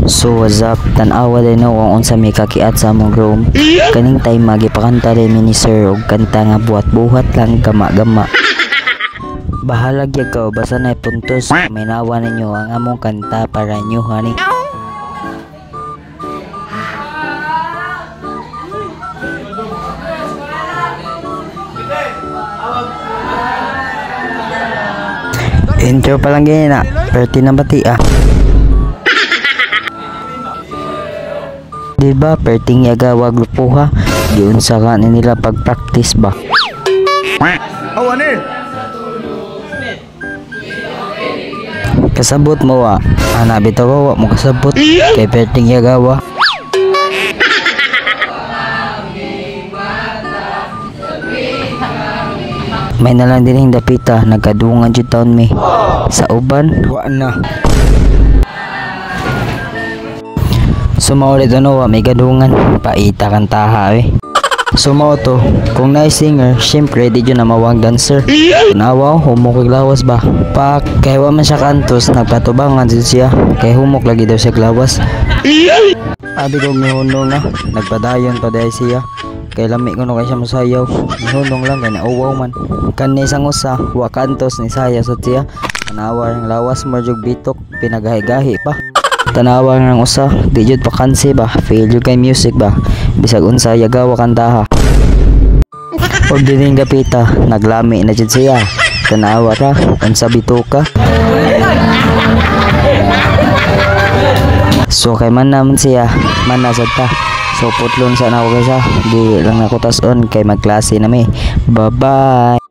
So what's up, tanawa din no kung unsa may kakiat sa among room. Kaning time magipakanta rin ni Sir og kanta nga buhat-buhat lang gama-gama. Bahala gyud ka basta na puntos may nawa ninyo ang among kanta para nyo honey. Intro pa lang ganyan na, perti na bati ah. Diba, perting yaga wag lupuha. Diyon sa kanin nila pag-practice ba? Oh, ano Kasabot mo wa. Hanabi to wa mo kasabot. Kay perting yaga wa. May nalang din yung dapita, nagkadungan jud taon mi. Sa uban, wa na. Sumaulit ano wa, may gadungan. Paita kan taha eh. Sumao to, kung nice singer, syempre di dyan na mawang dancer. Nawaw, humok lawas ba? Pak, kaya wa man siya kantos, nagpatubangan siya. Kaya humok lagi daw siya lawas. Abi ko mihunong na, nagpadayon pa dahil siya. Kaya lami ko no kaya siya masayaw. Mihunong lang, kaya nauwaw man. Kan ni isang usa, wa kantos ni saya sa siya. Tanawa ng lawas, marjog bitok, pinagahi-gahi pa. Tanawa ng usa, di jud vakansi ba? Fail jud kay music ba? Bisag unsa yagawa kantaha. Og dining gapita, naglami na jud siya. Tanawa ra, unsa bituka. So kay man naman siya, man nasad ta. So putlon sa na ako kaysa, di lang ako tas on kay magklase na mi. Bye bye.